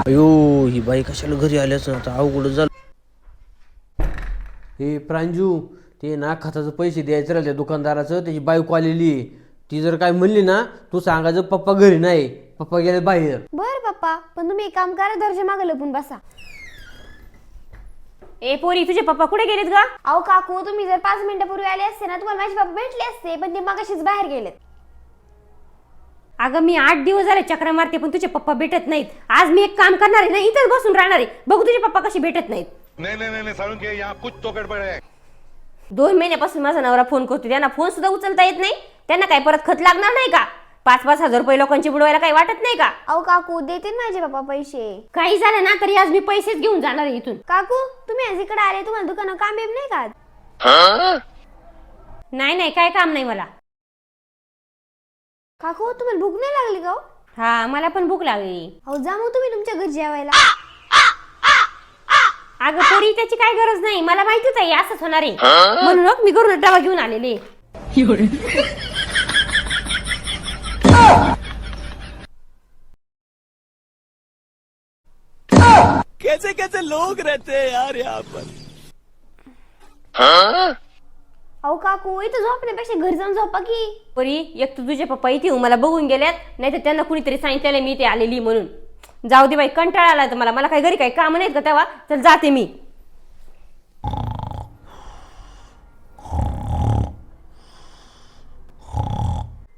अयो ही बाई कशाला घरी आल्याच ना आता अवघड झालं. हे प्रांजू ते ना खताचं पैसे द्यायचं राहिलं दुकानदाराचं, त्याची बायको आलेली आहे. ती जर काय म्हणली ना तू सांगायचं पप्पा घरी नाही, पप्पा गेले बाहेर. बर पप्पा, पण तुम्ही एक काम करा, दर्जा मागे लपून बसा. ए पोरी, तुझे पप्पा कुठे गेलेत गा? अहो काकू, तुम्ही जर 5 मिनिटापूर्वी आले असते ना तुम्हाला माझे पप्पा भेटले असते, पण ते मगाशीच बाहेर गेलेत. अगं मी 8 दिवस झाले चक्र मारते पण तुझे पप्पा भेटत नाहीत. आज मी एक काम करणार आहे ना, इथेच बसून राहणार आहे, बघू तुझे पप्पा कसे भेटत नाहीत. नहीं सारुण के यहाँ कुछ तो गड़बड़ है. 2 महिन्यापासून माझा नवरा फोन करतो, त्यांना फोन सुद्धा उचलता येत नाही. त्यांना काय परत खत लागणार नाही का? 5-5 हजार रुपये लोकांची बुडवायला काही वाटत नाही का? अहो काकू, देते ना माझे पप्पा पैसे. काही झालं ना तरी आज मी पैसेच घेऊन जाणार आहे इथून. काकू, तुम्ही आज इकडे आले, तुम्हाला दुकानात काम बिम नाही का? नाही काय काम नाही मला. काकू, तुम्हाला भूक नाही लागली का? हा, मला पण भूक लागली. अहो जा मग तुम्ही तुमच्या घरी जेवायला. अगं पोरी, त्याची काय गरज नाही, मला माहितीच आहे असंच होणार आहे, म्हणून मी घरून डबा घेऊन आलेले. कैसे कैसे लोग रहते हैं यार यहाँ पर. अहो काकू, इथं झोपण्यापेक्षा घरी जाऊन झोपा की. पोरी, एक तर तुझे पप्पा इथे मला बघून गेल्यात, नाही तर त्यांना कुणीतरी सांगितलेलं मी इथे आलेली म्हणून. जाऊ दे बाई, कंटाळा आला तर मला काही घरी काही काम नाहीत का तेव्हा, चल जाते मी.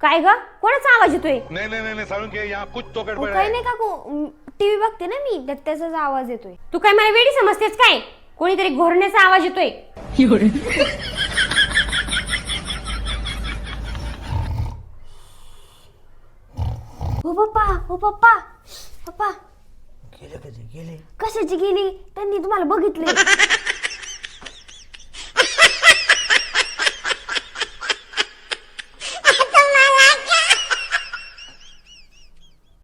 काय ग, कोणाचा आवाज येतोय? नहीं सारुण के यहाँ कुछ तो गड़बड़ काही है. नाही काकू, टीव्ही बघते ना मी, त्यात त्याचाच आवाज येतोय. तू काय मला वेडी समजतेस काय? कोणीतरी घोरण्याचा आवाज येतोय. हो पप्पा, हो पप्पा, पप्पा गेले कधी गेले. कशाची गेली? त्यांनी तुम्हाला बघितले.